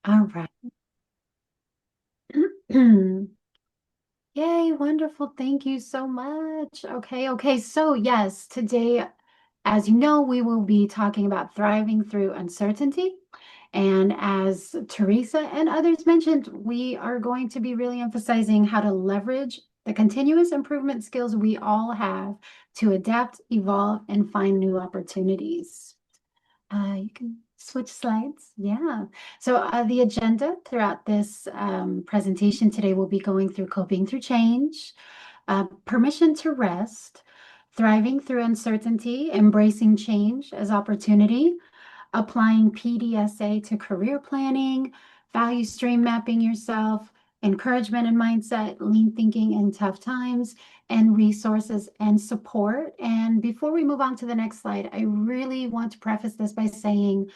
All right. Yay, wonderful. Thank you so much. Okay. So, yes, today, as you know, we will be talking about thriving through uncertainty. And as Teresa and others mentioned, we are going to be really emphasizing how to leverage the continuous improvement skills we all have to adapt, evolve, and find new opportunities. You can switch slides. Yeah. So the agenda throughout this presentation today will be going through coping through change, permission to rest, thriving through uncertainty, embracing change as opportunity, applying PDSA to career planning, value stream mapping yourself, encouragement and mindset, lean thinking in tough times, and resources and support. And before we move on to the next slide, I really want to preface this by saying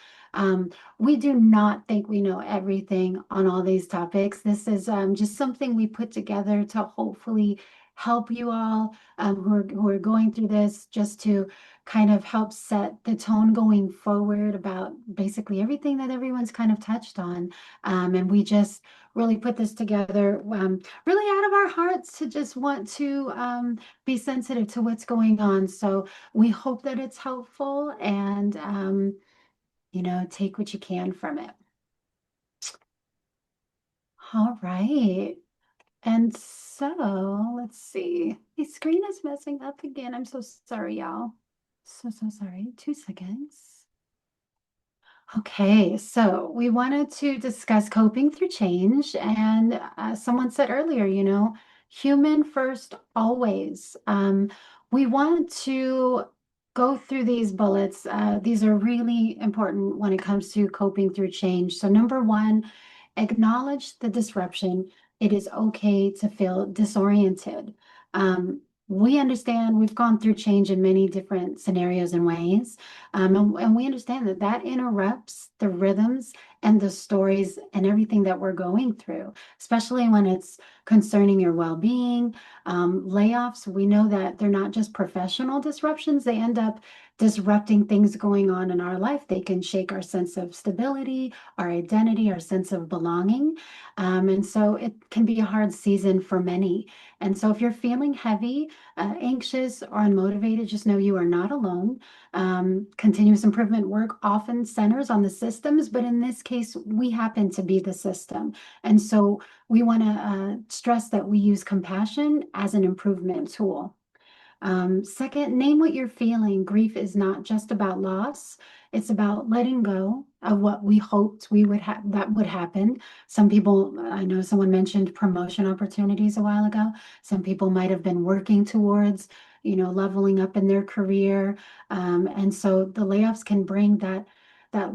we do not think we know everything on all these topics. This is just something we put together to hopefully help you all who are going through this, just to kind of help set the tone going forward about basically everything that everyone's kind of touched on. And we just really put this together really out of our hearts to just want to be sensitive to what's going on. So we hope that it's helpful and, take what you can from it. All right. And so let's see. The screen is messing up again. I'm so sorry, y'all. So sorry. 2 seconds. Okay, so we wanted to discuss coping through change. And someone said earlier, human first always. We want to go through these bullets. These are really important when it comes to coping through change. So, number one, acknowledge the disruption. It is okay to feel disoriented. We understand we've gone through change in many different scenarios and ways. And we understand that that interrupts the rhythms and the stories and everything that we're going through, especially when it's concerning your well-being. Layoffs, we know that they're not just professional disruptions, they end up disrupting things going on in our life. They can shake our sense of stability, our identity, our sense of belonging. And so it can be a hard season for many. And so if you're feeling heavy, anxious, or unmotivated, just know you are not alone. Continuous improvement work often centers on the systems, but in this case, we happen to be the system. And so we want to stress that we use compassion as an improvement tool. Second, name what you're feeling. Grief is not just about loss. It's about letting go of what we hoped we would have that would happen. Some people, I know someone mentioned promotion opportunities a while ago. Some people might have been working towards, leveling up in their career. And so the layoffs can bring that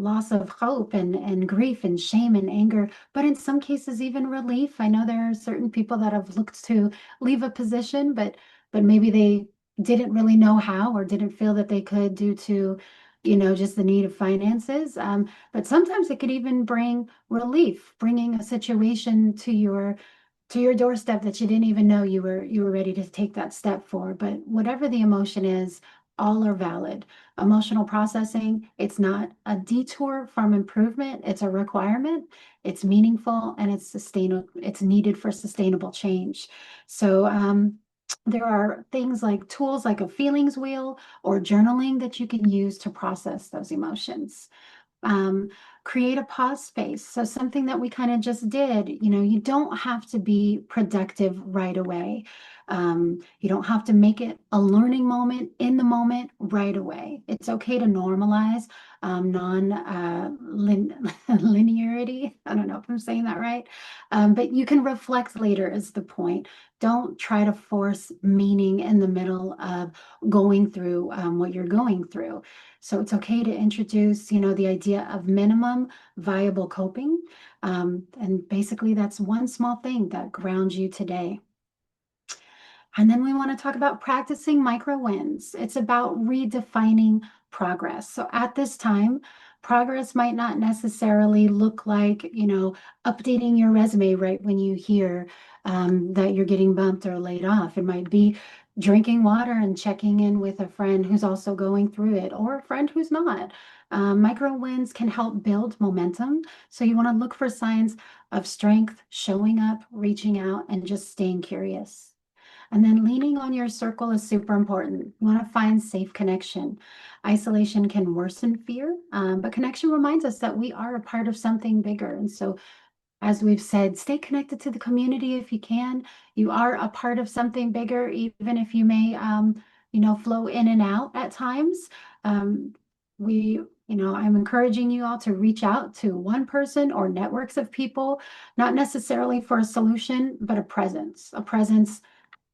loss of hope and grief and shame and anger, but in some cases even relief. I know there are certain people that have looked to leave a position, but maybe they didn't really know how or didn't feel that they could due to, just the need of finances. But sometimes it could even bring relief, bringing a situation to your doorstep that you didn't even know you were ready to take that step for. But whatever the emotion is, all are valid. Emotional processing, it's not a detour from improvement, it's a requirement. It's meaningful and it's sustainable, it's needed for sustainable change. So there are things like tools like a feelings wheel or journaling that you can use to process those emotions. Um, Create a pause space. So something that we kind of just did, you don't have to be productive right away. You don't have to make it a learning moment in the moment right away. It's okay to normalize linearity. I don't know if I'm saying that right. But you can reflect later is the point. Don't try to force meaning in the middle of going through what you're going through. So it's okay to introduce, the idea of minimum viable coping. And basically, that's one small thing that grounds you today. And then we want to talk about practicing micro wins. It's about redefining progress. So at this time, progress might not necessarily look like, updating your resume right when you hear that you're getting bumped or laid off. It might be drinking water and checking in with a friend who's also going through it or a friend who's not. Micro wins can help build momentum. So you want to look for signs of strength, showing up, reaching out, and just staying curious. And then leaning on your circle is super important. You want to find safe connection. Isolation can worsen fear, but connection reminds us that we are a part of something bigger. And so as we've said, stay connected to the community if you can. You are a part of something bigger, even if you may, flow in and out at times. Um, I'm encouraging you all to reach out to one person or networks of people, not necessarily for a solution, but a presence. A presence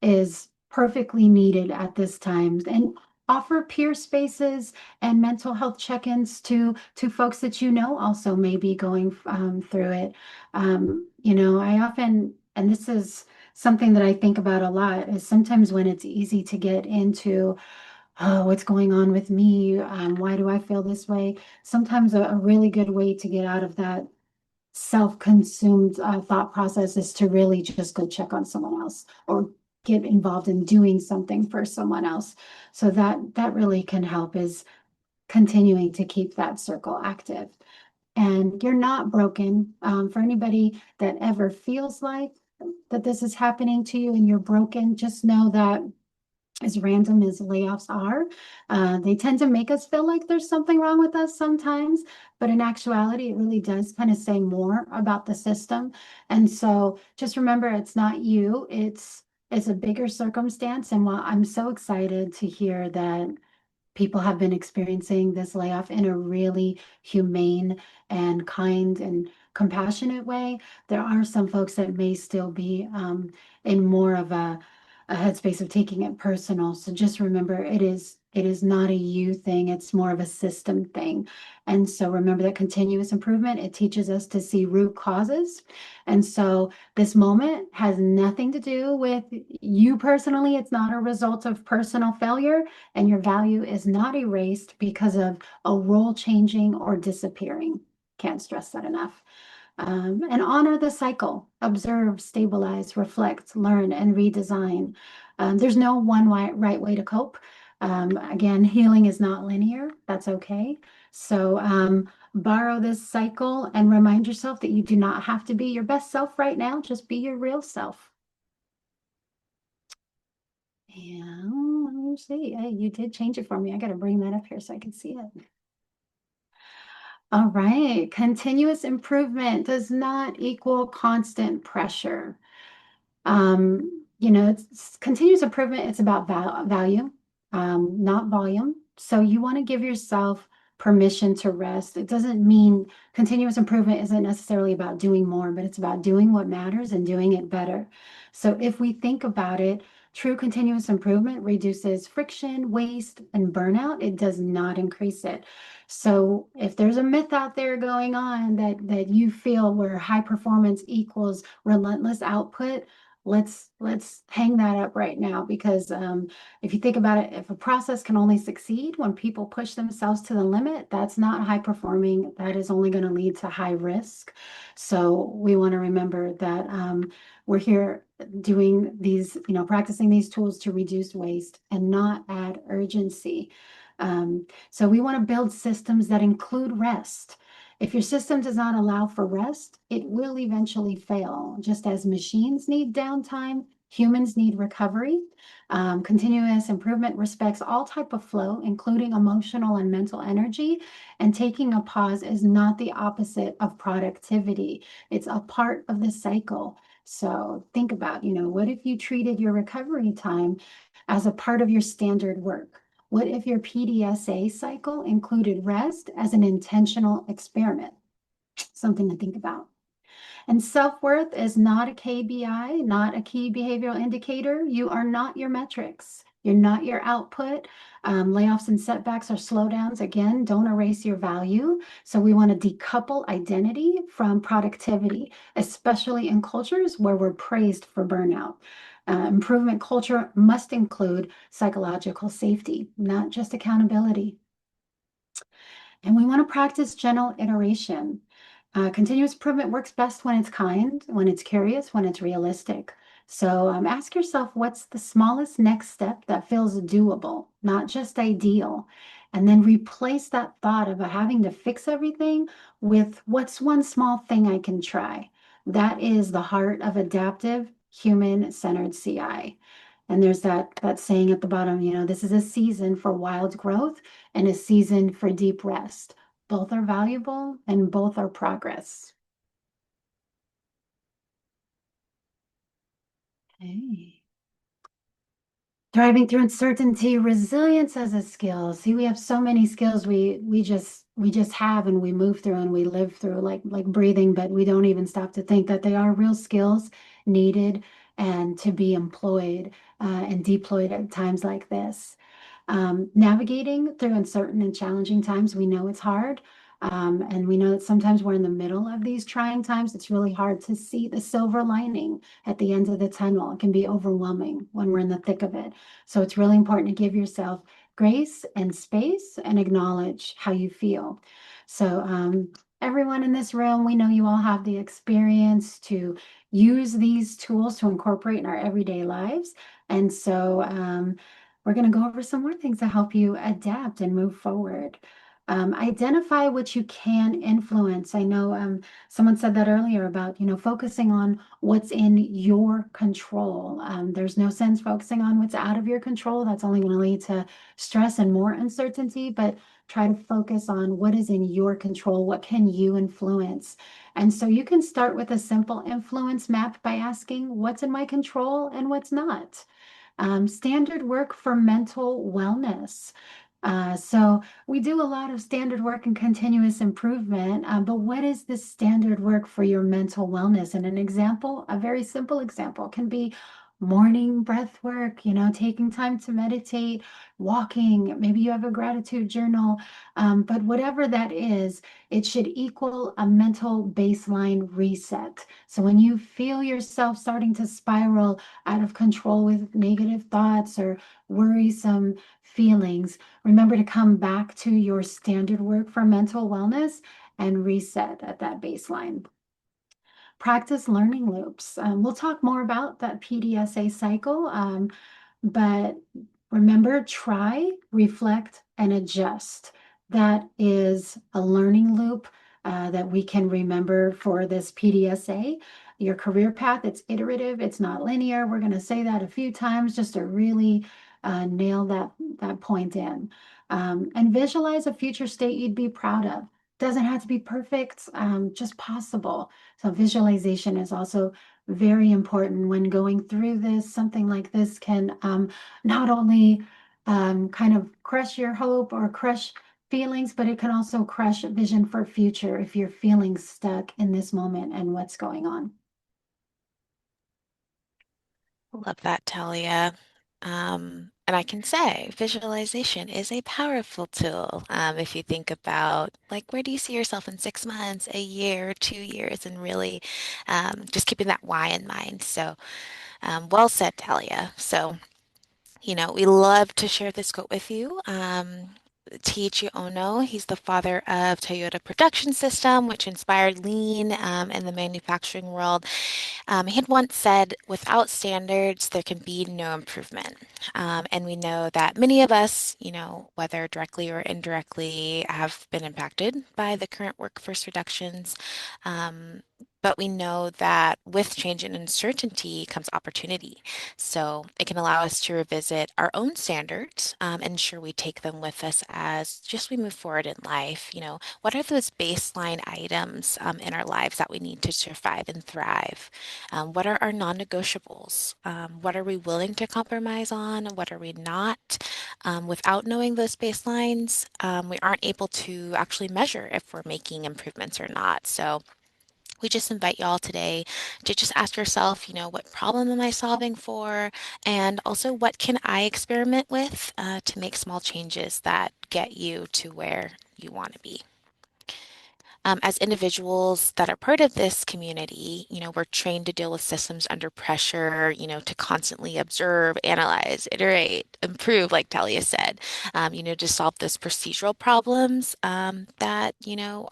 is perfectly needed at this time, and offer peer spaces and mental health check-ins to folks that you know also may be going through it. I often, and this is something that I think about a lot, is sometimes when it's easy to get into, oh, what's going on with me? Why do I feel this way? Sometimes a really good way to get out of that self-consumed thought process is to really just go check on someone else or get involved in doing something for someone else. So that really can help, is continuing to keep that circle active. And you're not broken. For anybody that ever feels like that this is happening to you and you're broken, just know that as random as layoffs are, they tend to make us feel like there's something wrong with us sometimes. But in actuality, it really does kind of say more about the system. And so just remember, it's not you, it's a bigger circumstance. And while I'm so excited to hear that people have been experiencing this layoff in a really humane and kind and compassionate way, there are some folks that may still be in more of a headspace of taking it personal. So just remember, it is not a you thing, it's more of a system thing. And so remember that continuous improvement, it teaches us to see root causes. And so this moment has nothing to do with you personally. It's not a result of personal failure, and your value is not erased because of a role changing or disappearing. Can't stress that enough. And honor the cycle. Observe, stabilize, reflect, learn, and redesign. There's no one right way to cope. Again, healing is not linear. That's okay. So borrow this cycle and remind yourself that you do not have to be your best self right now. Just be your real self. And let me see. Hey, you did change it for me. I got to bring that up here so I can see it. All right. Continuous improvement does not equal constant pressure. It's continuous improvement. It's about value, not volume. So you want to give yourself permission to rest. It doesn't mean continuous improvement isn't necessarily about doing more, but it's about doing what matters and doing it better. So if we think about it, true continuous improvement reduces friction, waste, and burnout. It does not increase it. So if there's a myth out there going on that you feel where high performance equals relentless output, let's hang that up right now, because if you think about it, if a process can only succeed when people push themselves to the limit, that's not high performing. That is only going to lead to high risk. So we want to remember that we're here doing these, practicing these tools to reduce waste and not add urgency. So we want to build systems that include rest. If your system does not allow for rest, it will eventually fail. Just as machines need downtime, humans need recovery. Continuous improvement respects all type of flow, including emotional and mental energy. And taking a pause is not the opposite of productivity. It's a part of the cycle. So think about, what if you treated your recovery time as a part of your standard work? What if your PDSA cycle included rest as an intentional experiment? Something to think about. And self-worth is not a KBI, not a key behavioral indicator. You are not your metrics. You're not your output. Layoffs and setbacks are slowdowns. Again, don't erase your value. So we want to decouple identity from productivity, especially in cultures where we're praised for burnout. Improvement culture must include psychological safety, not just accountability. And we want to practice gentle iteration. Continuous improvement works best when it's kind, when it's curious, when it's realistic. So ask yourself, what's the smallest next step that feels doable, not just ideal? And then replace that thought of having to fix everything with what's one small thing I can try. That is the heart of adaptive, human-centered CI. And there's that saying at the bottom, this is a season for wild growth and a season for deep rest. Both are valuable and both are progress. Hey. Thriving through uncertainty, resilience as a skill. See, we have so many skills we just have and we move through and we live through like breathing, but we don't even stop to think that they are real skills needed and to be employed and deployed at times like this. Navigating through uncertain and challenging times, we know it's hard. And we know that sometimes we're in the middle of these trying times. It's really hard to see the silver lining at the end of the tunnel. It can be overwhelming when we're in the thick of it. So it's really important to give yourself grace and space and acknowledge how you feel. So, everyone in this room, we know you all have the experience to use these tools to incorporate in our everyday lives. And so, we're going to go over some more things to help you adapt and move forward. Identify what you can influence. I know someone said that earlier about, focusing on what's in your control. There's no sense focusing on what's out of your control. That's only going to lead to stress and more uncertainty, but try to focus on what is in your control. What can you influence? And so you can start with a simple influence map by asking what's in my control and what's not. Standard work for mental wellness. So we do a lot of standard work and continuous improvement, but what is the standard work for your mental wellness? And an example, a very simple example, can be morning breath work, taking time to meditate, walking, maybe you have a gratitude journal, but whatever that is, it should equal a mental baseline reset. So when you feel yourself starting to spiral out of control with negative thoughts or worrisome feelings, remember to come back to your standard work for mental wellness and reset at that baseline. Practice learning loops. We'll talk more about that PDSA cycle, but remember, try, reflect, and adjust. That is a learning loop that we can remember for this PDSA. Your career path, it's iterative, it's not linear. We're going to say that a few times just to really nail that point in. And visualize a future state you'd be proud of. Doesn't have to be perfect, just possible. So visualization is also very important when going through this. Something like this can not only kind of crush your hope or crush feelings, but it can also crush vision for future if you're feeling stuck in this moment and what's going on. Love that, Talia. And I can say visualization is a powerful tool. If you think about like where do you see yourself in 6 months, a year, 2 years, and really just keeping that why in mind. So well said, Talia. So, we love to share this quote with you. Teiichi Ono, he's the father of Toyota Production System, which inspired lean in the manufacturing world. He had once said, without standards, there can be no improvement. And we know that many of us, whether directly or indirectly, have been impacted by the current workforce reductions. Um, but we know that with change and uncertainty comes opportunity. So it can allow us to revisit our own standards, ensure we take them with us as just we move forward in life. What are those baseline items in our lives that we need to survive and thrive? What are our non-negotiables? What are we willing to compromise on? What are we not? Without knowing those baselines, we aren't able to actually measure if we're making improvements or not. So we just invite y'all today to just ask yourself, what problem am I solving for? And also, what can I experiment with to make small changes that get you to where you want to be? As individuals that are part of this community, we're trained to deal with systems under pressure, to constantly observe, analyze, iterate, improve, like Talia said, to solve those procedural problems that,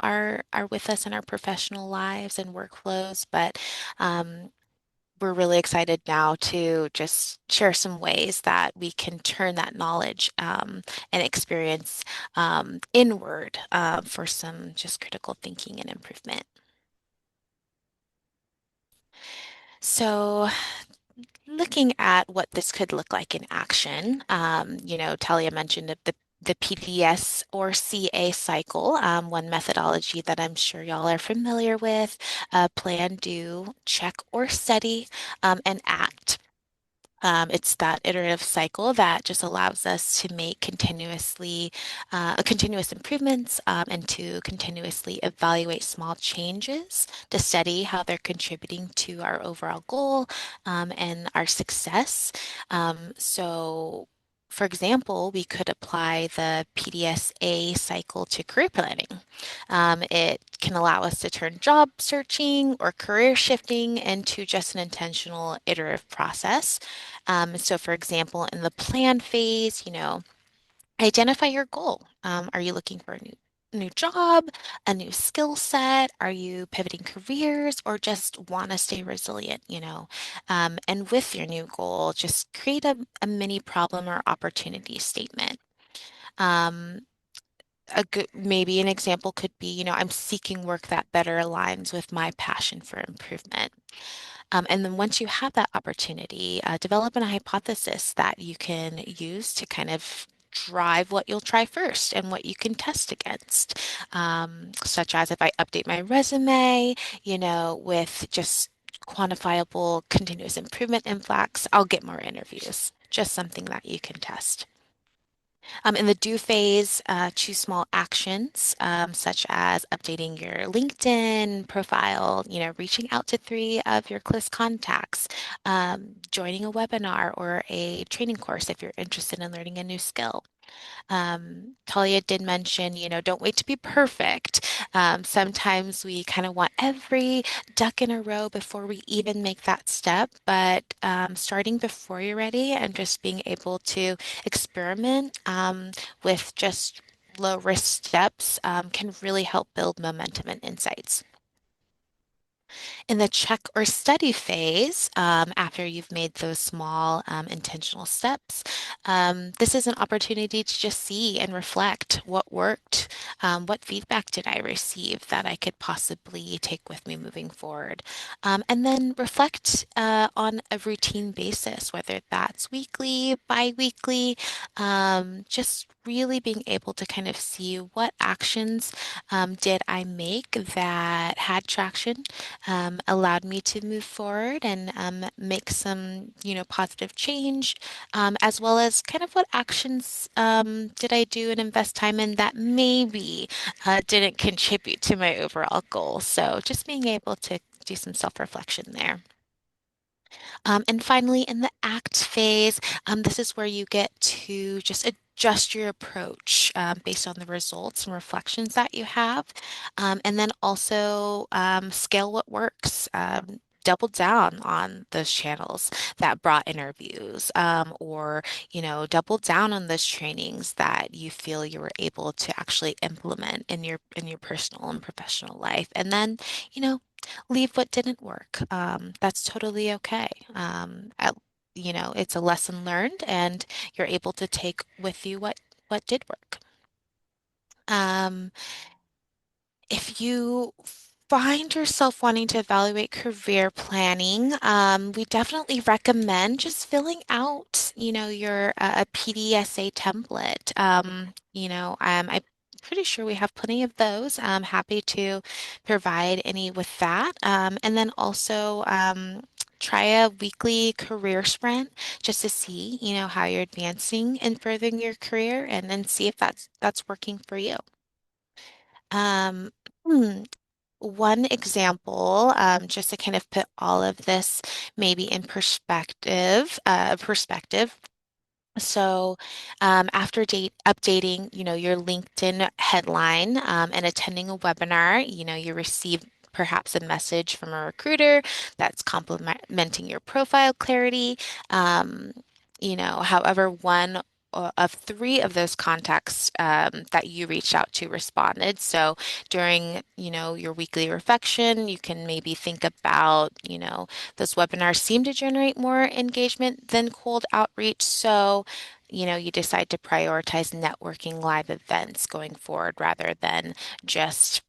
are with us in our professional lives and workflows. But we're really excited now to just share some ways that we can turn that knowledge and experience inward for some just critical thinking and improvement. So, looking at what this could look like in action, Talia mentioned the PDS or CA cycle, one methodology that I'm sure y'all are familiar with, plan, do, check or study, and act. It's that iterative cycle that just allows us to make continuous improvements, and to continuously evaluate small changes to study how they're contributing to our overall goal, and our success. For example, we could apply the PDSA cycle to career planning. It can allow us to turn job searching or career shifting into just an intentional iterative process. So for example, in the plan phase, identify your goal. Are you looking for a new job, a new skill set? Are you pivoting careers or just want to stay resilient, And with your new goal, just create a mini problem or opportunity statement. Um, maybe an example could be, I'm seeking work that better aligns with my passion for improvement. And then once you have that opportunity, develop a hypothesis that you can use to kind of drive what you'll try first and what you can test against. Such as if I update my resume, with just quantifiable continuous improvement influx, I'll get more interviews. Just something that you can test. In the do phase, choose small actions, such as updating your LinkedIn profile, reaching out to three of your close contacts, joining a webinar or a training course if you're interested in learning a new skill. Talia did mention, don't wait to be perfect. Sometimes we kind of want every duck in a row before we even make that step, but starting before you're ready and just being able to experiment with just low risk steps can really help build momentum and insights. In the check or study phase, after you've made those small intentional steps, this is an opportunity to just see and reflect what worked, what feedback did I receive that I could possibly take with me moving forward, and then reflect on a routine basis, whether that's weekly, bi-weekly, just really being able to kind of see what actions did I make that had traction, allowed me to move forward and make some, positive change, as well as kind of what actions did I do and invest time in that maybe didn't contribute to my overall goal. So just being able to do some self-reflection there. And finally, in the act phase, this is where you get to just adjust your approach based on the results and reflections that you have. And then also scale what works. Double down on those channels that brought interviews, or double down on those trainings that you feel you were able to actually implement in your personal and professional life. And then, you know, leave what didn't work. That's totally okay. It's a lesson learned, and you're able to take with you what did work. Um, if you find yourself wanting to evaluate career planning, we definitely recommend just filling out, your a PDSA template. I'm pretty sure we have plenty of those. I'm happy to provide any with that. And then also try a weekly career sprint just to see, how you're advancing and furthering your career, and then see if that's working for you. Um, hmm, One example, just to kind of put all of this maybe in perspective. So, after updating, your LinkedIn headline, and attending a webinar, you receive perhaps a message from a recruiter that's complimenting your profile clarity. However, one of three of those contacts that you reached out to responded. So during, your weekly reflection, you can maybe think about, those webinars seem to generate more engagement than cold outreach. So, you decide to prioritize networking live events going forward rather than just,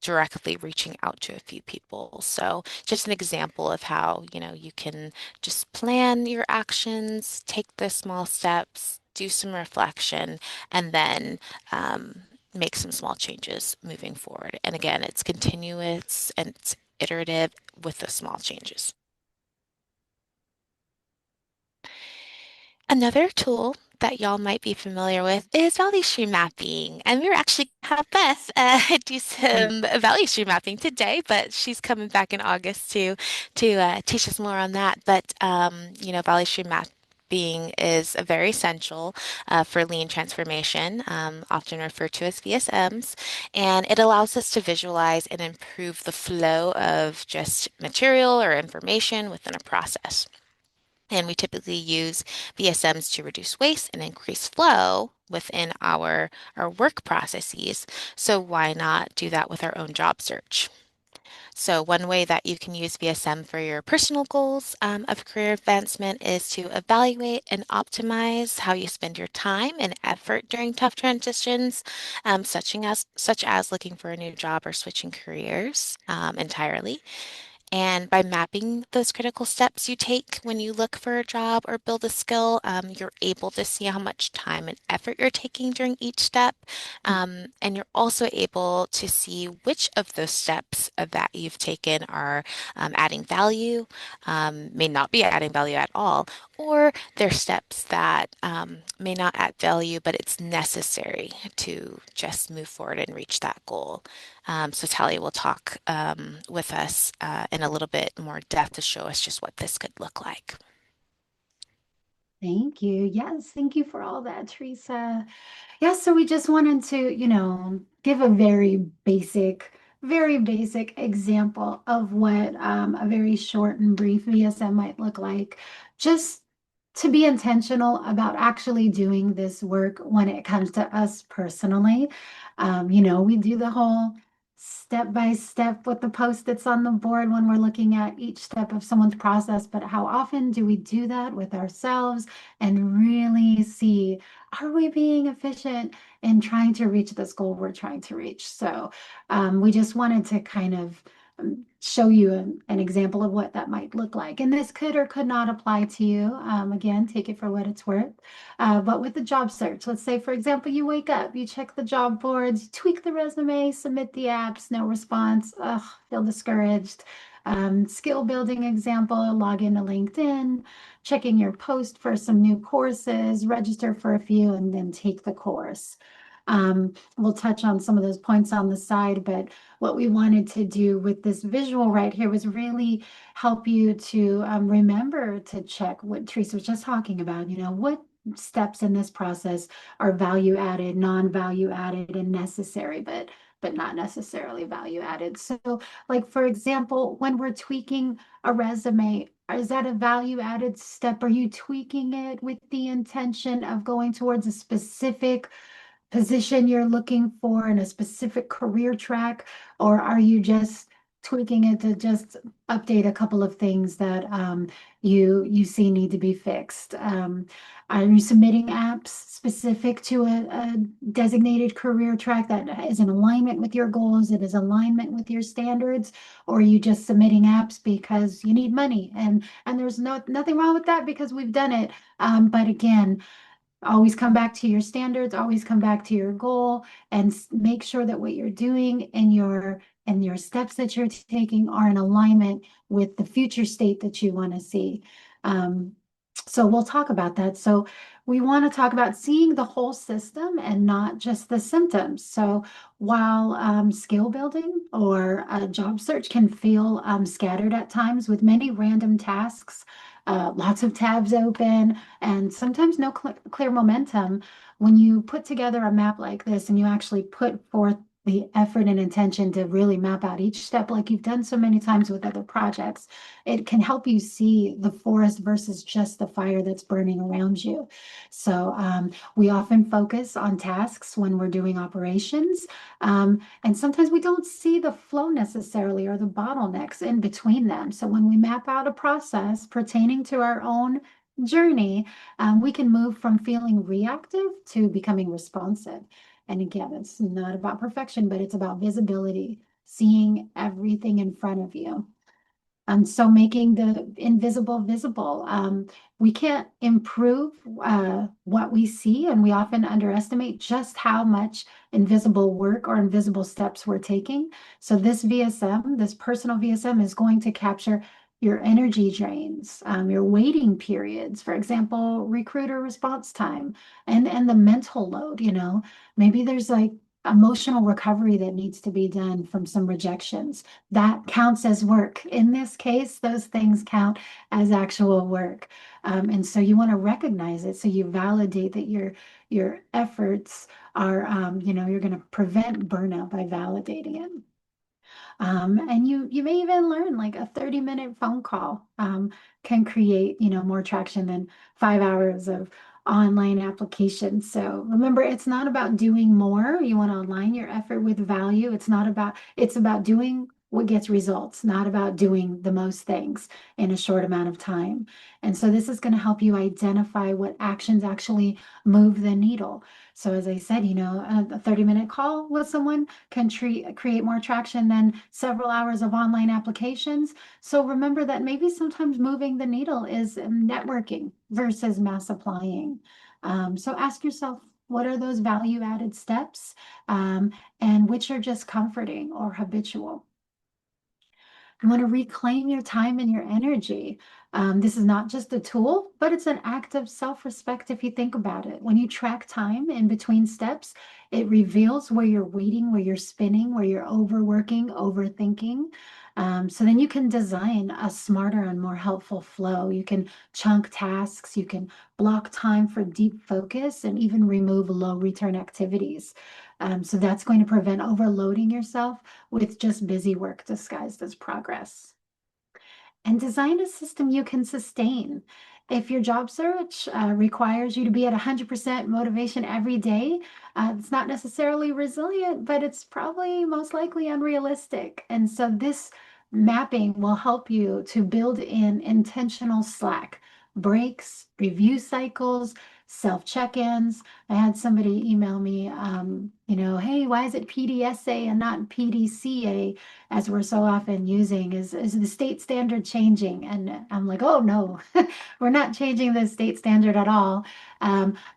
directly reaching out to a few people. So just an example of how, you can just plan your actions, take the small steps, do some reflection, and then make some small changes moving forward. And again, it's continuous and it's iterative with the small changes. Another tool that y'all might be familiar with is value stream mapping. And we were actually gonna have Beth do some value stream mapping today, but she's coming back in August to teach us more on that. But value stream mapping is a very essential for lean transformation, often referred to as VSMs, and it allows us to visualize and improve the flow of just material or information within a process. And we typically use VSMs to reduce waste and increase flow within our work processes. So why not do that with our own job search? So one way that you can use VSM for your personal goals of career advancement is to evaluate and optimize how you spend your time and effort during tough transitions, such as looking for a new job or switching careers entirely. And by mapping those critical steps you take when you look for a job or build a skill, you're able to see how much time and effort you're taking during each step. And you're also able to see which of those steps that you've taken are adding value, may not be adding value at all, or they're steps that may not add value, but it's necessary to just move forward and reach that goal. So Talia will talk with us in a little bit more depth to show us just what this could look like. Thank you. Yes, thank you for all that, Teresa. Yeah, so we just wanted to, give a very basic example of what a very short and brief VSM might look like. Just to be intentional about actually doing this work when it comes to us personally. We do the whole step by step with the post-its on the board when we're looking at each step of someone's process, but how often do we do that with ourselves and really see, are we being efficient in trying to reach this goal we're trying to reach? So we just wanted to kind of show you an example of what that might look like. And this could or could not apply to you. Again, take it for what it's worth. But with the job search, let's say, for example, you wake up, you check the job boards, you tweak the resume, submit the apps, no response, ugh, feel discouraged. Skill building example, log into LinkedIn, checking your post for some new courses, register for a few, and then take the course. We'll touch on some of those points on the side, but what we wanted to do with this visual right here was really help you to remember to check what Teresa was just talking about. What steps in this process are value added, non-value added, and necessary, but not necessarily value added. So, like for example, when we're tweaking a resume, is that a value added step? Are you tweaking it with the intention of going towards a specific position you're looking for in a specific career track, or are you just tweaking it to just update a couple of things that you see need to be fixed? Are you submitting apps specific to a designated career track that is in alignment with your goals, it is alignment with your standards, or are you just submitting apps because you need money? And there's nothing wrong with that because we've done it. But again, always come back to your standards, always come back to your goal, and make sure that what you're doing and your steps that you're taking are in alignment with the future state that you want to see. Um, so we'll talk about that. So we want to talk about seeing the whole system and not just the symptoms. So while skill building or a job search can feel scattered at times with many random tasks, lots of tabs open, and sometimes no clear momentum, when you put together a map like this and you actually put forth the effort and intention to really map out each step like you've done so many times with other projects, it can help you see the forest versus just the fire that's burning around you. So we often focus on tasks when we're doing operations, and sometimes we don't see the flow necessarily or the bottlenecks in between them. So when we map out a process pertaining to our own journey, we can move from feeling reactive to becoming responsive. And again, it's not about perfection, but it's about visibility, seeing everything in front of you. So making the invisible visible. We can't improve what we see, and we often underestimate just how much invisible work or invisible steps we're taking. So this VSM, this personal VSM, is going to capture your energy drains, your waiting periods, for example, recruiter response time, and the mental load, maybe there's like emotional recovery that needs to be done from some rejections that counts as work. In this case, those things count as actual work. And so you want to recognize it. So you validate that your efforts are, you're going to prevent burnout by validating it. And you may even learn like a 30-minute phone call can create, more traction than 5 hours of online applications. So remember, it's not about doing more. You want to align your effort with value. It's about doing what gets results, not about doing the most things in a short amount of time. And so this is going to help you identify what actions actually move the needle. So as I said, a 30-minute call with someone can create more traction than several hours of online applications. So remember that maybe sometimes moving the needle is networking versus mass applying. So ask yourself, what are those value added steps, and which are just comforting or habitual? You want to reclaim your time and your energy. This is not just a tool, but it's an act of self-respect if you think about it. When you track time in between steps, it reveals where you're waiting, where you're spinning, where you're overworking, overthinking. So then you can design a smarter and more helpful flow. You can chunk tasks, you can block time for deep focus, and even remove low return activities. So that's going to prevent overloading yourself with just busy work disguised as progress. And design a system you can sustain. If your job search requires you to be at 100% motivation every day, it's not necessarily resilient, but it's probably most likely unrealistic. And so this mapping will help you to build in intentional slack, breaks, review cycles, self check-ins. I had somebody email me, hey, why is it PDSA and not PDCA? As we're so often using, is the state standard changing? And I'm like, oh no, we're not changing the state standard at all.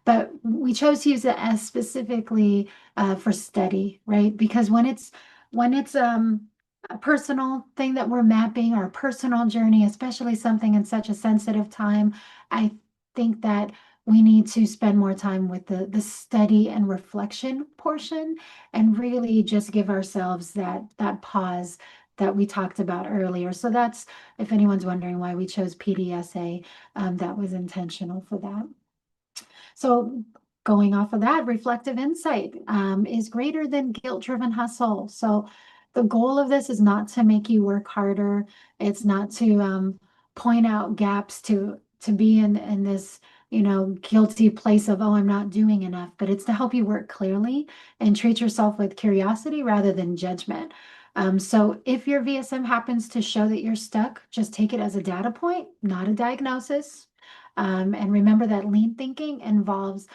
But we chose to use it as specifically for study, right? Because when it's a personal thing that we're mapping, our personal journey, especially something in such a sensitive time, I think that we need to spend more time with the study and reflection portion and really just give ourselves that pause that we talked about earlier. So that's, if anyone's wondering why we chose PDSA, that was intentional for that. So going off of that, reflective insight is greater than guilt-driven hustle. So the goal of this is not to make you work harder. It's not to point out gaps to be in this, guilty place of, oh, I'm not doing enough, but it's to help you work clearly and treat yourself with curiosity rather than judgment. So if your VSM happens to show that you're stuck, just take it as a data point, not a diagnosis. And remember that lean thinking involves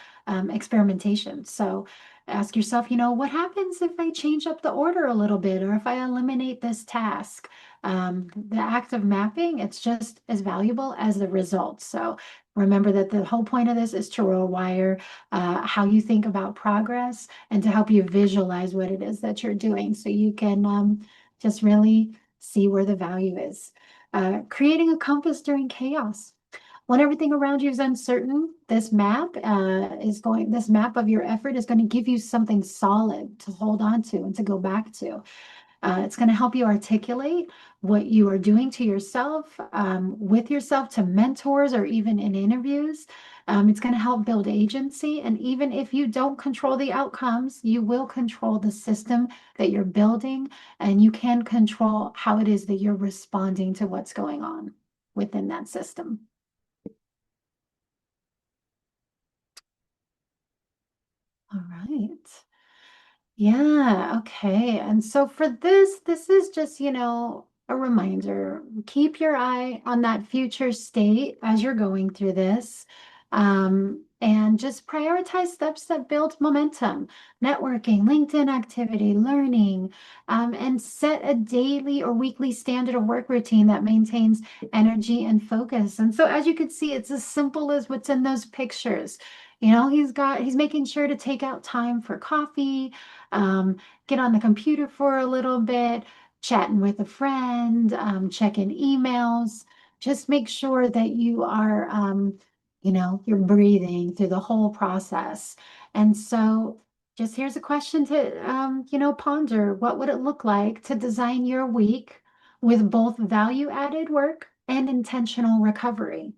experimentation. So ask yourself, what happens if I change up the order a little bit or if I eliminate this task? The act of mapping, it's just as valuable as the results. So remember that the whole point of this is to rewire how you think about progress and to help you visualize what it is that you're doing so you can just really see where the value is. Creating a compass during chaos. When everything around you is uncertain, this map of your effort is going to give you something solid to hold on to and to go back to. It's going to help you articulate what you are doing to yourself, with yourself, to mentors, or even in interviews. It's going to help build agency. And even if you don't control the outcomes, you will control the system that you're building, and you can control how it is that you're responding to what's going on within that system. All right. Yeah, okay. And so for this is just, a reminder. Keep your eye on that future state as you're going through this. And just prioritize steps that build momentum, networking, LinkedIn activity, learning, and set a daily or weekly standard of work routine that maintains energy and focus. And so as you can see, it's as simple as what's in those pictures. He's making sure to take out time for coffee, um, get on the computer for a little bit, chatting with a friend, checking emails. Just make sure that you are, you're breathing through the whole process. And so, just here's a question to, ponder. What would it look like to design your week with both value-added work and intentional recovery?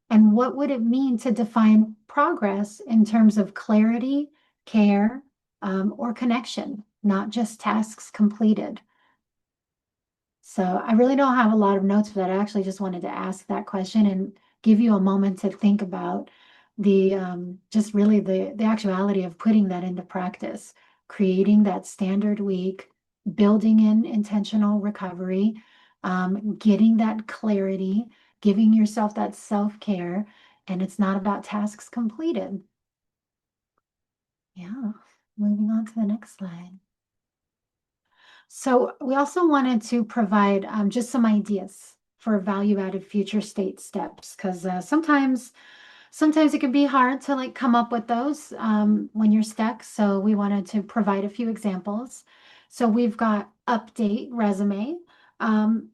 And what would it mean to define progress in terms of clarity, care, or connection, not just tasks completed? So I really don't have a lot of notes for that. I actually just wanted to ask that question and give you a moment to think about the just really the actuality of putting that into practice, creating that standard week, building in intentional recovery, getting that clarity, giving yourself that self-care, and it's not about tasks completed. Yeah. Moving on to the next slide. So we also wanted to provide just some ideas for value-added future state steps because sometimes it can be hard to like come up with those when you're stuck. So we wanted to provide a few examples. So we've got update resume. Um,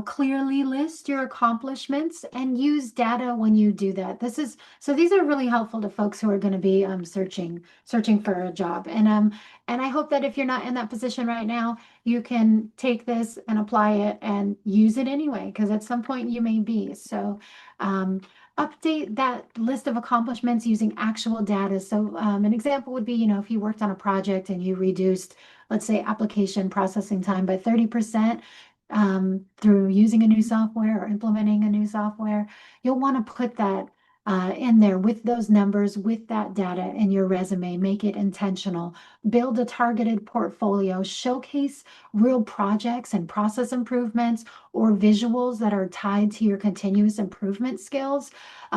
clearly list your accomplishments and use data when you do that. These are really helpful to folks who are going to be searching for a job. And I hope that if you're not in that position right now, you can take this and apply it and use it anyway, because at some point you may be. So um, update that list of accomplishments using actual data. So an example would be, if you worked on a project and you reduced, let's say, application processing time by 30%, through using a new software or implementing a new software, you'll want to put that in there with those numbers, with that data in your resume. Make it intentional. Build a targeted portfolio. Showcase real projects and process improvements or visuals that are tied to your continuous improvement skills.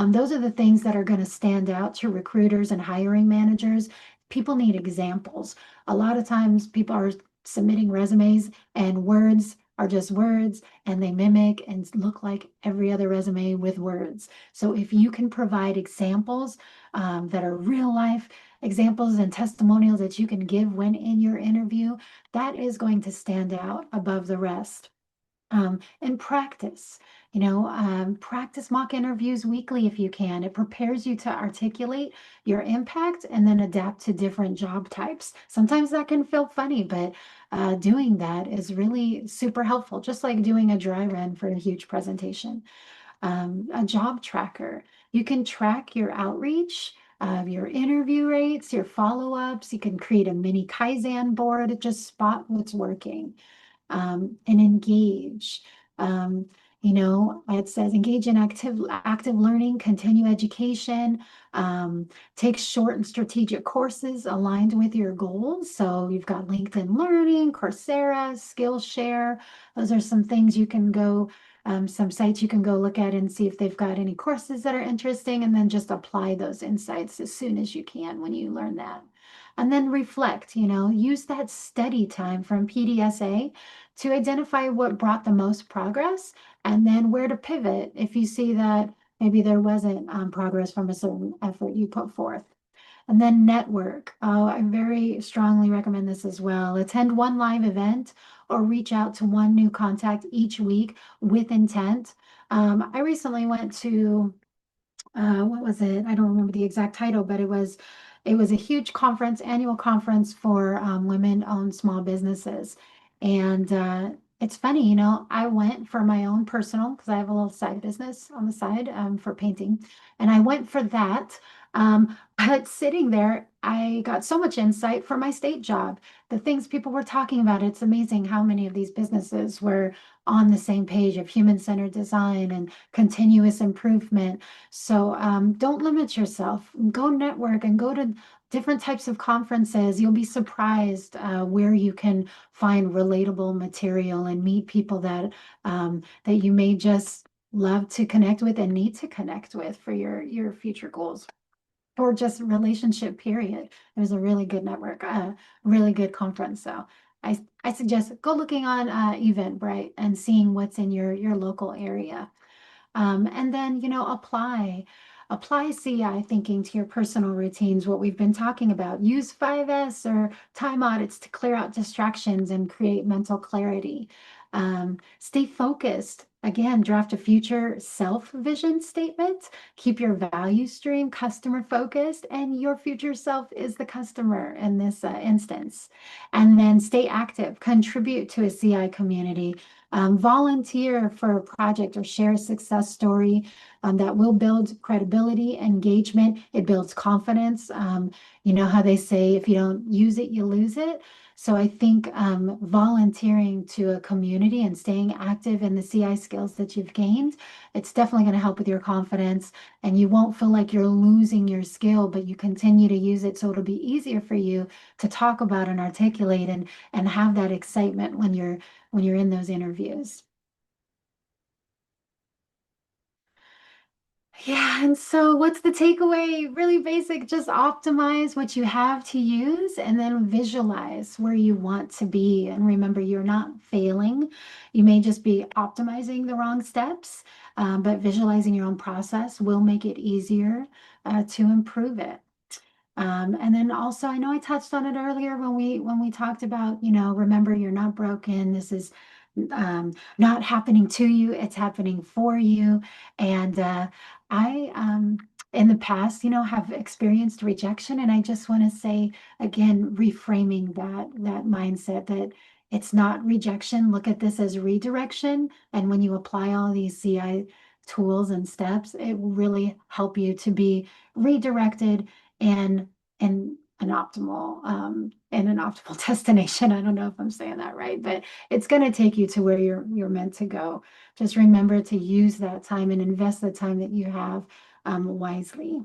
Those are the things that are going to stand out to recruiters and hiring managers. People need examples. A lot of times people are submitting resumes and words are just words and they mimic and look like every other resume with words. So if you can provide examples that are real life examples and testimonials that you can give when in your interview, that is going to stand out above the rest. And practice, practice mock interviews weekly if you can. It prepares you to articulate your impact and then adapt to different job types. Sometimes that can feel funny, but doing that is really super helpful, just like doing a dry run for a huge presentation. A job tracker. You can track your outreach, your interview rates, your follow-ups. You can create a mini Kaizen board, just spot what's working, and engage. It says engage in active learning, continue education, take short and strategic courses aligned with your goals. So you've got LinkedIn Learning, Coursera, Skillshare. Those are some things you can go, some sites you can go look at and see if they've got any courses that are interesting, and then just apply those insights as soon as you can when you learn that. And then reflect, use that study time from PDSA to identify what brought the most progress and then where to pivot if you see that maybe there wasn't progress from a certain effort you put forth. And then network. Oh, I very strongly recommend this as well. Attend one live event or reach out to one new contact each week with intent. I recently went to what was it? I don't remember the exact title, but it was a huge conference, annual conference for women-owned small businesses. And it's funny, I went for my own personal, because I have a little side business on the side for painting, and I went for that. But sitting there, I got so much insight from my state job. The things people were talking about, it's amazing how many of these businesses were on the same page of human-centered design and continuous improvement. So don't limit yourself. Go network and go to different types of conferences. You'll be surprised where you can find relatable material and meet people that you may just love to connect with and need to connect with for your future goals or just relationship period. It was a really good network, really good conference. So I suggest go looking on Eventbrite and seeing what's in your local area. And then, apply CI thinking to your personal routines, what we've been talking about. Use 5S or time audits to clear out distractions and create mental clarity. Stay focused. Again, draft a future self vision statement. Keep your value stream customer focused, and your future self is the customer in this instance. And then stay active, contribute to a CI community, volunteer for a project or share a success story that will build credibility, engagement. It builds confidence. You know how they say, if you don't use it, you lose it. So I think volunteering to a community and staying active in the CI skills that you've gained, it's definitely going to help with your confidence, and you won't feel like you're losing your skill, but you continue to use it so it'll be easier for you to talk about and articulate and have that excitement when you're in those interviews. Yeah, and so what's the takeaway? Really basic, just optimize what you have to use and then visualize where you want to be. And remember, you're not failing. You may just be optimizing the wrong steps, but visualizing your own process will make it easier to improve it. And then also, I know I touched on it earlier when we talked about, remember you're not broken. This is not happening to you; it's happening for you. And I, in the past, have experienced rejection, and I just want to say again, reframing that mindset that it's not rejection. Look at this as redirection, and when you apply all these CI tools and steps, it will really help you to be redirected and an optimal destination. I don't know if I'm saying that right, but it's going to take you to where you're meant to go. Just remember to use that time and invest the time that you have wisely.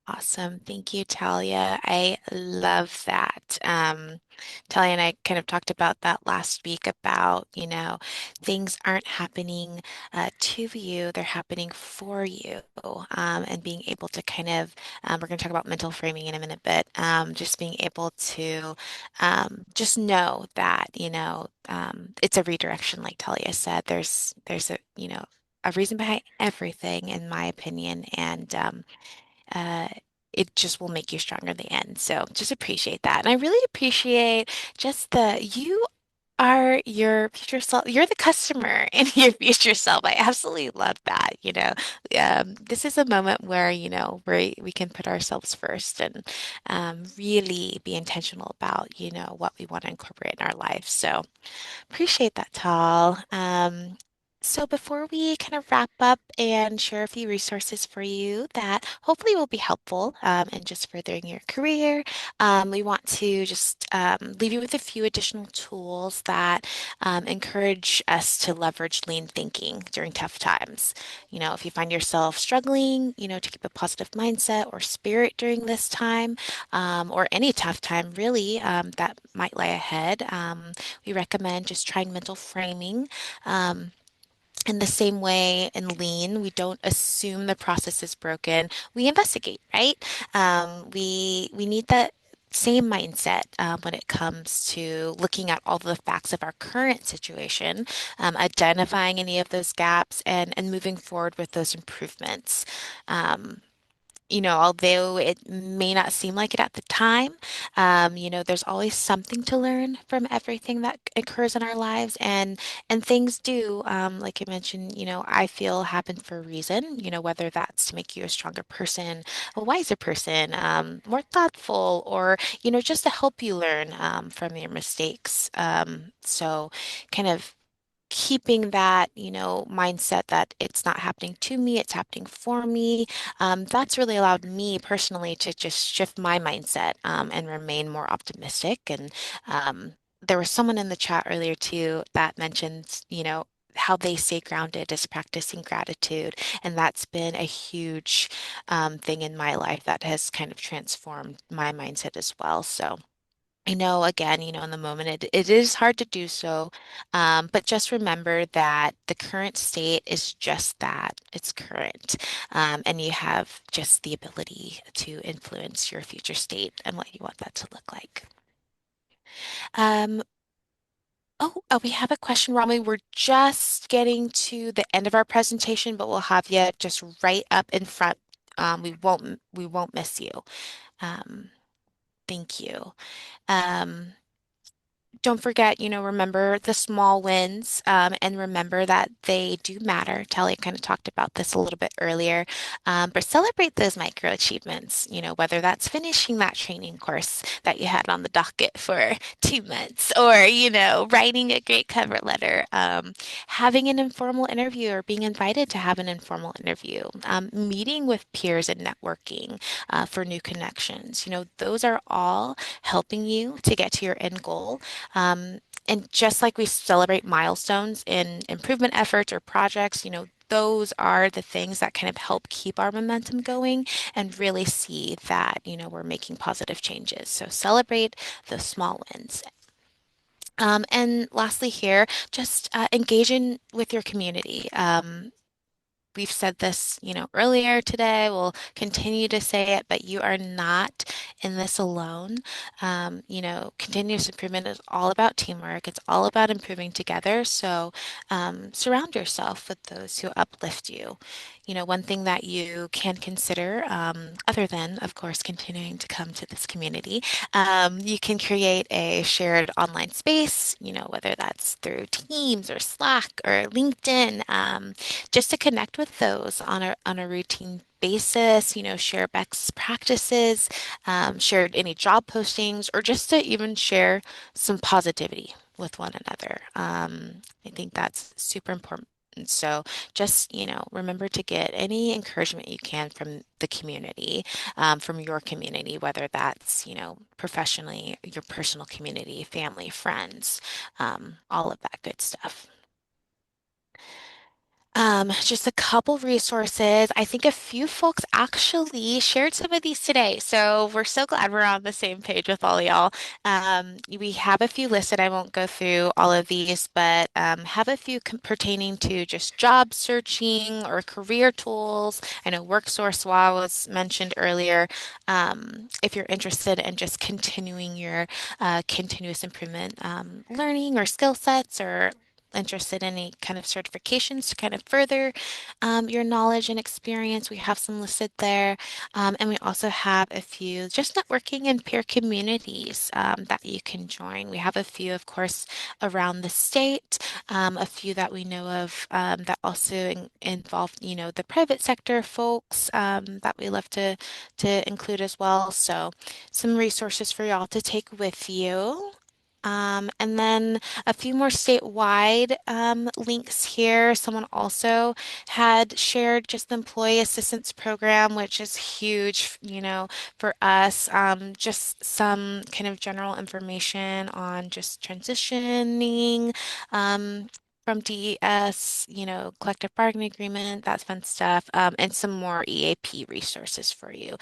Awesome. Thank you, Talia. I love that. Talia and I kind of talked about that last week about, things aren't happening to you, they're happening for you. And being able to kind of, we're going to talk about mental framing in a minute, but just being able to just know that, it's a redirection, like Talia said. There's a reason behind everything, in my opinion. And uh, it just will make you stronger in the end. So just appreciate that. And I really appreciate just you are your future self. You're the customer in your future self. I absolutely love that. This is a moment where, we can put ourselves first and really be intentional about, what we want to incorporate in our life. So appreciate that, Tal. So before we kind of wrap up and share a few resources for you that hopefully will be helpful in just furthering your career, we want to just leave you with a few additional tools that encourage us to leverage lean thinking during tough times. If you find yourself struggling, to keep a positive mindset or spirit during this time, or any tough time really that might lie ahead. We recommend just trying mental framing. Um, in the same way in lean, we don't assume the process is broken. We investigate, right? We need that same mindset when it comes to looking at all the facts of our current situation, identifying any of those gaps, and moving forward with those improvements. Um, although it may not seem like it at the time, there's always something to learn from everything that occurs in our lives, and things do, like I mentioned, I feel happen for a reason, whether that's to make you a stronger person, a wiser person, more thoughtful, or, just to help you learn from your mistakes. So kind of keeping that, mindset that it's not happening to me, it's happening for me. That's really allowed me personally to just shift my mindset and remain more optimistic. And there was someone in the chat earlier too that mentioned, how they stay grounded is practicing gratitude. And that's been a huge thing in my life that has kind of transformed my mindset as well. So. I know, again, in the moment, it is hard to do so, but just remember that the current state is just that. It's current. And you have just the ability to influence your future state and what you want that to look like. Um, we have a question, Rami. We're just getting to the end of our presentation, but we'll have you just right up in front. We won't miss you. Um, thank you. Um, don't forget, remember the small wins, and remember that they do matter. Talia kind of talked about this a little bit earlier, but celebrate those micro achievements, whether that's finishing that training course that you had on the docket for 2 months, or, writing a great cover letter, having an informal interview or being invited to have an informal interview, meeting with peers and networking for new connections. Those are all helping you to get to your end goal. And just like we celebrate milestones in improvement efforts or projects, those are the things that kind of help keep our momentum going and really see that, we're making positive changes. So celebrate the small wins. And lastly, here, just engage in with your community. We've said this, earlier today. We'll continue to say it, but you are not in this alone. Continuous improvement is all about teamwork. It's all about improving together. So, surround yourself with those who uplift you. One thing that you can consider, other than, of course, continuing to come to this community, you can create a shared online space, whether that's through Teams or Slack or LinkedIn. Just to connect with those on a routine basis, share best practices, share any job postings, or just to even share some positivity with one another. I think that's super important. So just, remember to get any encouragement you can from the community, from your community, whether that's, professionally, your personal community, family, friends, all of that good stuff. Just a couple resources. I think a few folks actually shared some of these today, so we're so glad we're on the same page with all y'all. We have a few listed. I won't go through all of these, but have a few pertaining to just job searching or career tools. I know WorkSource was mentioned earlier. If you're interested in just continuing your continuous improvement learning or skill sets, or interested in any kind of certifications to kind of further your knowledge and experience, we have some listed there. And we also have a few just networking and peer communities that you can join. We have a few, of course, around the state, a few that we know of that also involve, the private sector folks that we love to include as well. So some resources for y'all to take with you. And then a few more statewide links here. Someone also had shared just the Employee Assistance Program, which is huge, for us. Just some kind of general information on just transitioning from DES, collective bargaining agreement, that fun stuff, and some more EAP resources for you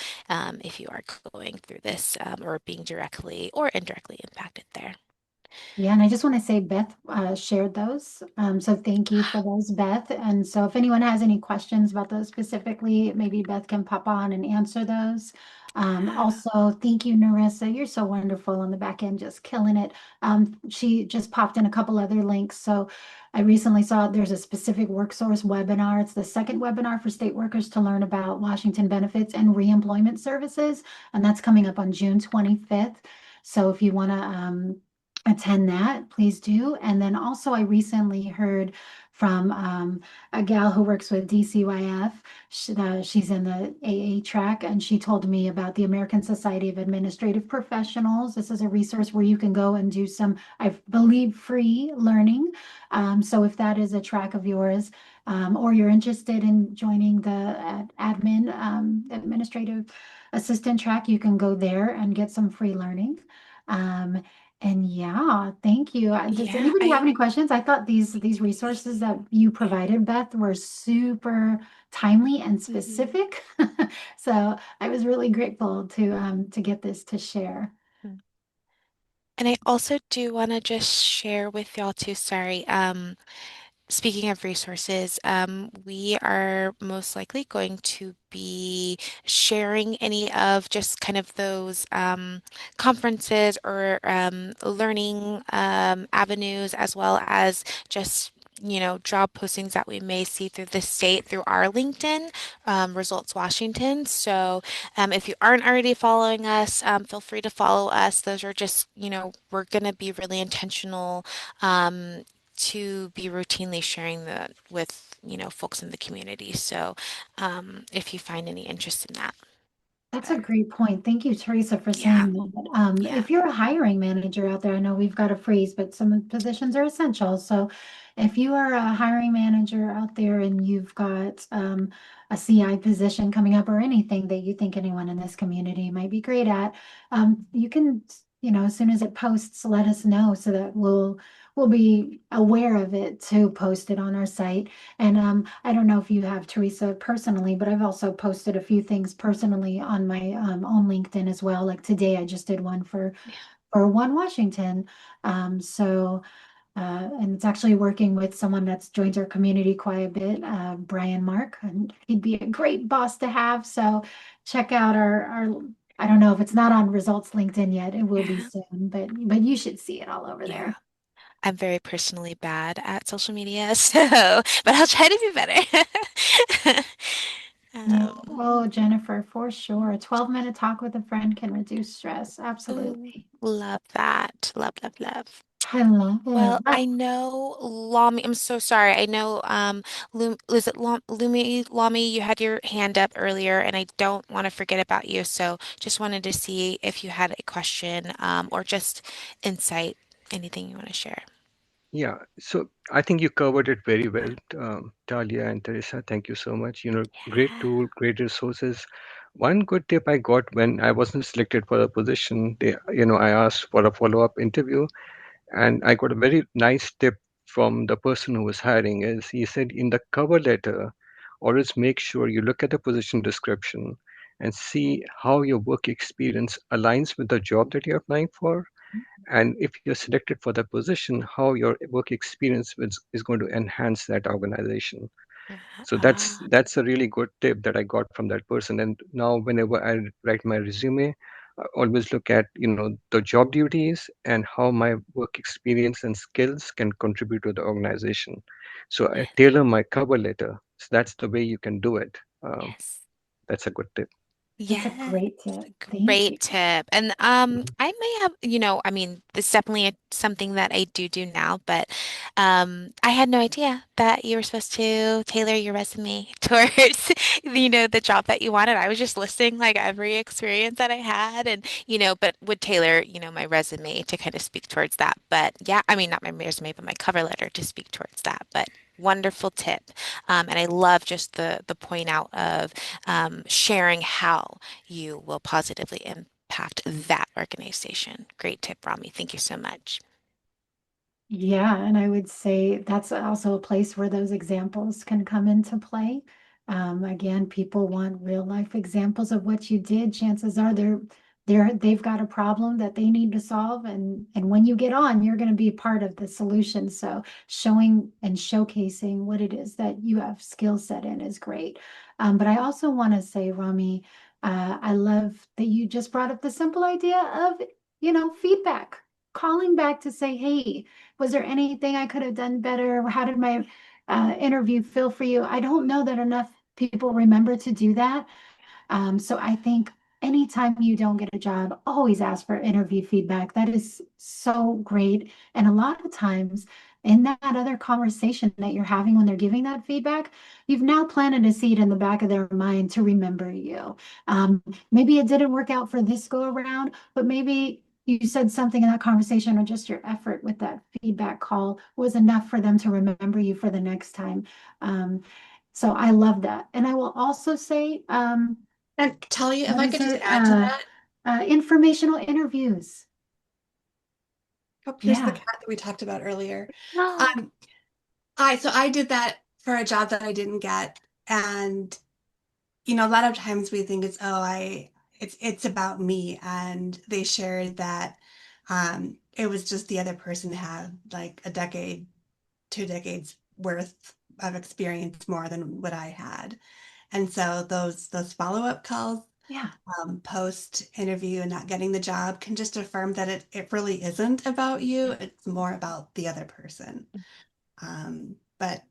if you are going through this or being directly or indirectly impacted there. Yeah, and I just want to say Beth shared those. So thank you for those, Beth. And so if anyone has any questions about those specifically, maybe Beth can pop on and answer those. Also, thank you, Narissa. You're so wonderful on the back end, just killing it. She just popped in a couple other links. So I recently saw there's a specific WorkSource webinar. It's the second webinar for state workers to learn about Washington benefits and reemployment services. And that's coming up on June 25th. So if you want to attend that, please do. And then also, I recently heard from a gal who works with DCYF. She's in the AA track, and she told me about the American Society of Administrative Professionals. This is a resource where you can go and do some, I believe, free learning. So if that is a track of yours, or you're interested in joining the admin administrative assistant track, you can go there and get some free learning. Um, and yeah, thank you. Does Yeah, anybody have I any questions? I thought these resources that you provided, Beth, were super timely and mhm. specific. So I was really grateful to get this to share. And I also do want to just share with y'all too, sorry. Speaking of resources, we are most likely going to be sharing any of just kind of those conferences or learning avenues, as well as just, job postings that we may see through the state through our LinkedIn, Results Washington. So if you aren't already following us, feel free to follow us. Those are just, we're going to be really intentional. To be routinely sharing that with, folks in the community. So, if you find any interest in that. That's a But great point. Thank you, Teresa, for yeah, saying that. yeah, If you're a hiring manager out there, I know we've got a freeze, but some positions are essential. So if you are a hiring manager out there and you've got a CI position coming up or anything that you think anyone in this community might be great at, you can, as soon as it posts, let us know so that we'll be aware of it to post it on our site. And I don't know if you have Teresa personally, but I've also posted a few things personally on my own LinkedIn as well. Like today, I just did one yeah, for One Washington. So and it's actually working with someone that's joined our community quite a bit, Brian Mark, and he'd be a great boss to have. So check out our. I don't know if it's not on Results LinkedIn yet. It will be yeah, soon, but you should see it all over yeah. there. I'm very personally bad at social media, so, but I'll try to be better. Yeah. Um, Oh, Jennifer, for sure. A 12-minute talk with a friend can reduce stress. oh, Absolutely. love that. Love, love, love. I love it. Well, I know Lami, I'm so sorry. I know is it Lami, you had your hand up earlier and I don't want to forget about you. So just wanted to see if you had a question or just insight, anything you want to share. Yeah, so I think you covered it very well, Talia and Teresa. Thank you so much. Great Yeah. tool, great resources. One good tip I got when I wasn't selected for a position, I asked for a follow-up interview, and I got a very nice tip from the person who was hiring. Is he said in the cover letter, always make sure you look at the position description and see how your work experience aligns with the job that you're applying for, and if you're selected for that position, how your work experience is going to enhance that organization. So Ah, that's a really good tip that I got from that person. And now whenever I write my resume, I always look at the job duties and how my work experience and skills can contribute to the organization. So I yeah. tailor my cover letter. So that's the way you can do it. Yes. That's a good tip. That's a Yes, great tip. Thank you. great tip. And Mhm. I may have, I mean, this is definitely something that I do now, but I had no idea that you were supposed to tailor your resume towards, the job that you wanted. I was just listing like every experience that I had and, but would tailor, my resume to kind of speak towards that. But yeah, I mean, not my resume, but my cover letter to speak towards that. But wonderful tip. And I love just the point out of sharing how you will positively impact that organization. Great tip, Rami. Thank you so much. Yeah, and I would say that's also a place where those examples can come into play. Again, people want real life examples of what you did. Chances are they've got a problem that they need to solve, and when you get on, you're going to be part of the solution. So showing and showcasing what it is that you have skill set in is great. But I also want to say, Rami, I love that you just brought up the simple idea of, feedback, calling back to say, hey, was there anything I could have done better? How did my interview feel for you? I don't know that enough people remember to do that. So I think anytime you don't get a job, always ask for interview feedback. That is so great. And a lot of times in that other conversation that you're having when they're giving that feedback, you've now planted a seed in the back of their mind to remember you. Um, Maybe it didn't work out for this go around, but maybe you said something in that conversation or just your effort with that feedback call was enough for them to remember you for the next time. Um, so I love that. And I will also say, And Talia, if what I is could just it? add to that, Informational interviews. oh, here's the Yeah. cat that we talked about earlier. No. Um, I did that for a job that I didn't get, and a lot of times we think it's about me, and they shared that it was just the other person had like a decade, 2 decades worth of experience more than what I had. And so those follow-up calls, Yeah. post interview and not getting the job can just affirm that it really isn't about you. It's more about the other person. But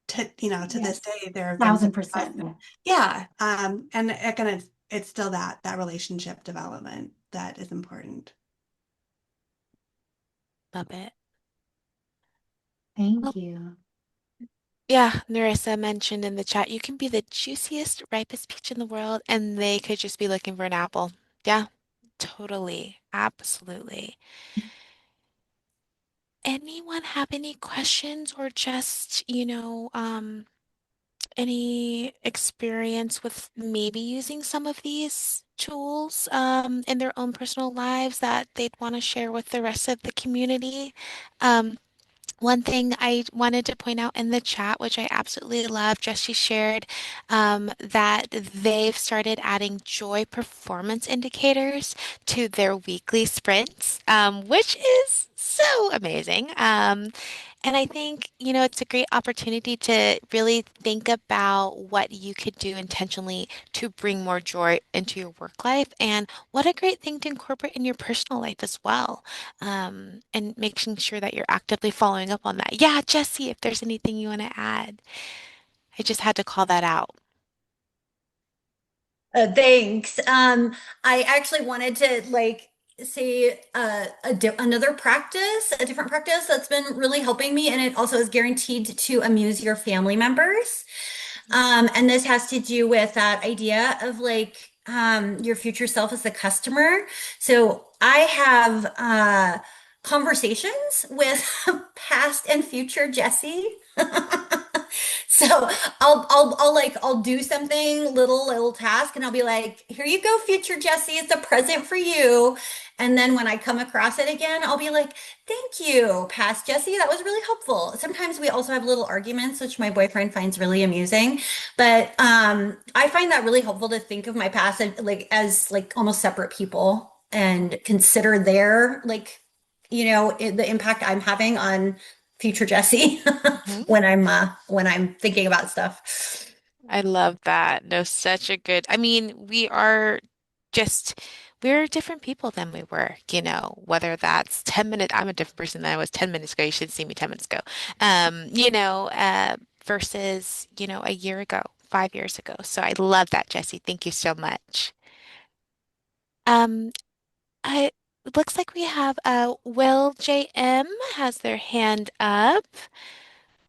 to this Yes. day, there have been some 1000%. yeah. And again, it's still that relationship development that is important. Love it. Thank Well, you. yeah, Nerissa mentioned in the chat, you can be the juiciest, ripest peach in the world, and they could just be looking for an apple. Yeah, totally. Absolutely. Anyone have any questions or just, any experience with maybe using some of these tools in their own personal lives that they'd want to share with the rest of the community? Um, One thing I wanted to point out in the chat, which I absolutely love, Jessie shared that they've started adding joy performance indicators to their weekly sprints, which is so amazing. And I think, it's a great opportunity to really think about what you could do intentionally to bring more joy into your work life, and what a great thing to incorporate in your personal life as well, and making sure that you're actively following up on that. Yeah, Jesse, if there's anything you want to add, I just had to call that out. Thanks. I actually wanted to like say another practice, a different practice that's been really helping me, and it also is guaranteed to amuse your family members. And this has to do with that idea of like your future self as the customer. So I have conversations with past and future Jesse. So I'll do something little task and I'll be like, here you go, future Jesse, it's a present for you. And then when I come across it again, I'll be like, thank you, past Jesse. That was really helpful. Sometimes we also have little arguments, which my boyfriend finds really amusing. But I find that really helpful to think of my past as like almost separate people and consider their like, the impact I'm having on future Jesse Mhm. when I'm thinking about stuff. I love that. No, such a good. I mean, just we're different people than we were, whether that's 10 minutes, I'm a different person than I was 10 minutes ago. You should see me 10 minutes ago. Versus, a year ago, 5 years ago. So I love that, Jesse. Thank you so much. Um, I it looks like we have Will JM has their hand up.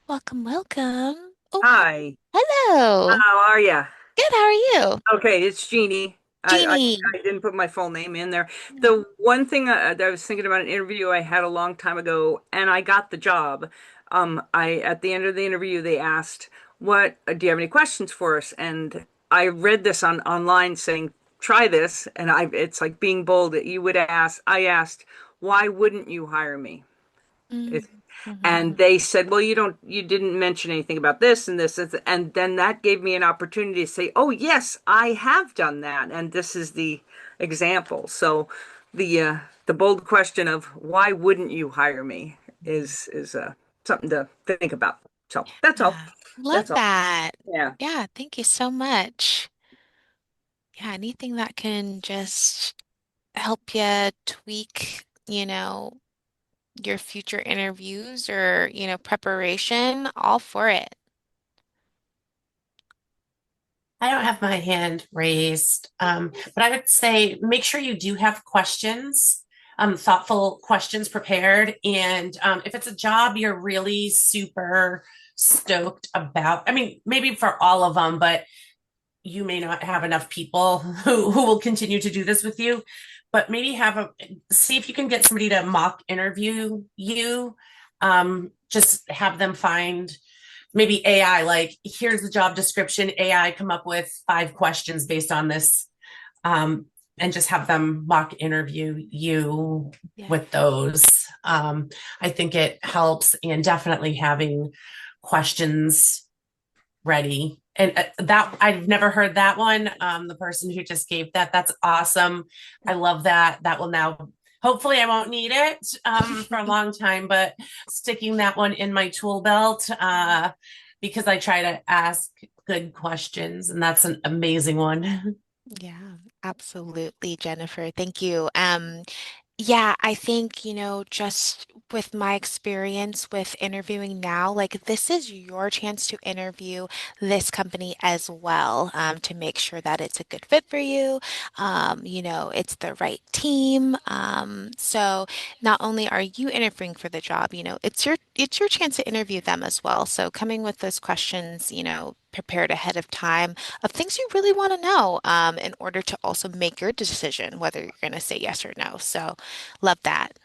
Welcome, welcome. Oh, Hi, hello. how are you? Good, how are you? Okay, it's Jeannie. Jeannie. I didn't put my full name in there. No. The one thing that I was thinking about an interview I had a long time ago, and I got the job. I at the end of the interview they asked, "What do you have any questions for us?" And I read this online saying, "Try this," and it's like being bold. You would ask. I asked, "Why wouldn't you hire me?" Mm-hmm. And they said, well, you didn't mention anything about this and this, and then that gave me an opportunity to say, oh yes, I have done that, and this is the example. So the bold question of why wouldn't you hire me is something to think about. So that's all. Yeah. Love That's all. that. Yeah. Yeah, thank you so much. Yeah, anything that can just help you tweak, your future interviews or, preparation, all for it. I don't have my hand raised, but I would say make sure you do have questions, thoughtful questions prepared. And if it's a job you're really super stoked about, I mean, maybe for all of them, but you may not have enough people who will continue to do this with you. But maybe see if you can get somebody to mock interview you. Just have them find maybe AI, like here's the job description, AI come up with 5 questions based on this, and just have them mock interview you Yeah. with those. I think it helps, and definitely having questions ready. And that I've never heard that one. The person who just gave that's awesome. I love that. That will now, hopefully I won't need it for a long time, but sticking that one in my tool belt, because I try to ask good questions, and that's an amazing one. Yeah, absolutely, Jennifer. Thank you. Yeah, I think, just with my experience with interviewing now, like this is your chance to interview this company as well, to make sure that it's a good fit for you. It's the right team. So not only are you interviewing for the job, it's your chance to interview them as well. So coming with those questions, prepared ahead of time of things you really want to know, in order to also make your decision whether you're going to say yes or no. So love that.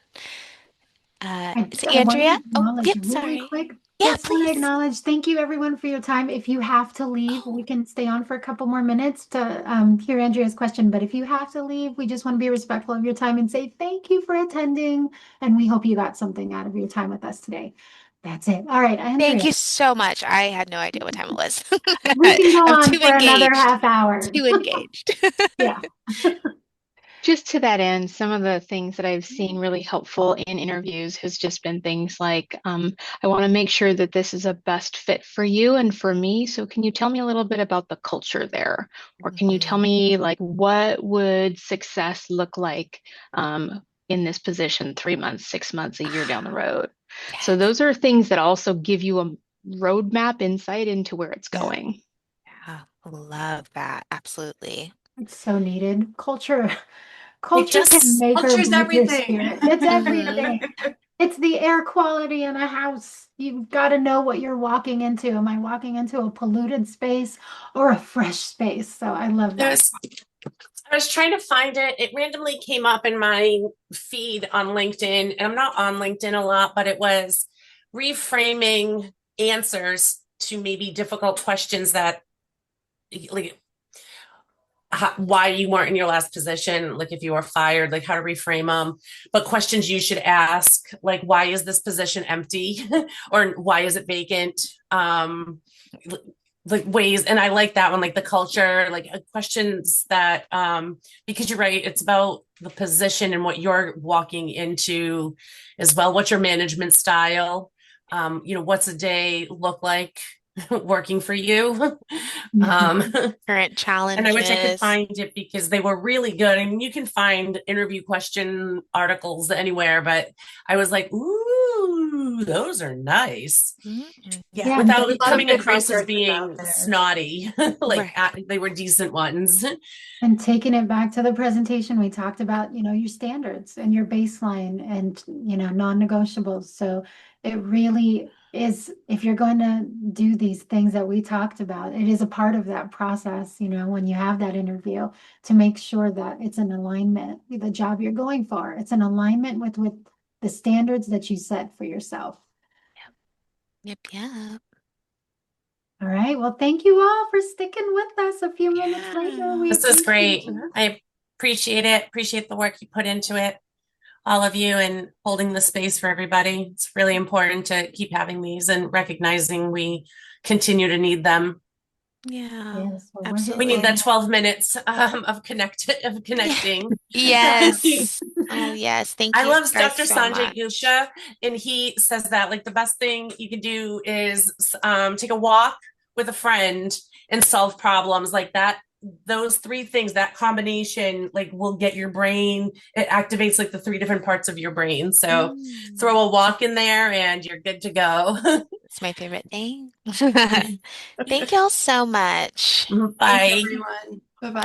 So I want to Andrea, oh, acknowledge yep, really sorry. quick. Yeah, Just want to please. acknowledge, thank you everyone for your time. If you have to leave, we Oh, can stay on for a couple more minutes to hear Andrea's question. But if you have to leave, we just want to be respectful of your time and say thank you for attending. And we hope you got something out of your time with us today. That's it. All right, thank Andrea, you so much. I had no idea what time it was. we can go I'm on too for another engaged. half hour. Too engaged. Yeah. Just to that end, some of the things that I've seen really helpful in interviews has just been things like, I want to make sure that this is a best fit for you and for me. So can you tell me a little bit about the culture there? Or can you tell Mhm. me like what would success look like in this position 3 months, 6 months, a year down the road? So Yes. those are things that also give you a roadmap insight into where it's Yeah. going. Yeah, love that. Absolutely. It's so needed. Culture, It culture can just make or Culture's break your everything. spirit. It's Hmm. everything. It's the air quality in a house. You've got to know what you're walking into. Am I walking into a polluted space or a fresh space? So I love I that. was I was trying to find it. It randomly came up in my feed on LinkedIn, and I'm not on LinkedIn a lot, but it was reframing answers to maybe difficult questions that, like, why you weren't in your last position, like if you were fired, like how to reframe them, but questions you should ask, like why is this position empty, or why is it vacant? Like ways, and I like that one, like the culture, like questions that, because you're right, it's about the position and what you're walking into as well. What's your management style? What's a day look like working for you? um Current And I wish I could challenges. find it because they were really good. I mean, you can find interview question articles anywhere, but I was like, ooh, those are nice. Mhm. Yeah, Yeah, there's Without a lot of coming good across as resources out being there. snotty, like Right. they were decent ones. and taking it back to the presentation, we talked about, your standards and your baseline and, non-negotiables. So it really is, if you're going to do these things that we talked about, it is a part of that process, when you have that interview to make sure that it's an alignment with the job you're going for. It's an alignment with the standards that you set for yourself. Yep, yep. All right. Well, thank you all for sticking with us a few minutes later. We Yeah. This is appreciate great. you. I appreciate it. Appreciate the work you put into it, all of you, and holding the space for everybody. It's really important to keep having these and recognizing we continue to need them. Yeah, Yes, well, we're here We need for absolutely. that you. 12 minutes of Yeah. connecting. Yes. Oh, yes. Thank I you love guys Dr. so Sanjay much. Gupta, and he says that like the best thing you can do is take a walk with a friend and solve problems like that. those three things, that combination, like will get your brain, it activates like the three different parts of your brain. So Mm, throw a walk in there and you're good to go. it's my favorite thing. Thank y'all so much. Thank you, Bye. everyone. Bye bye.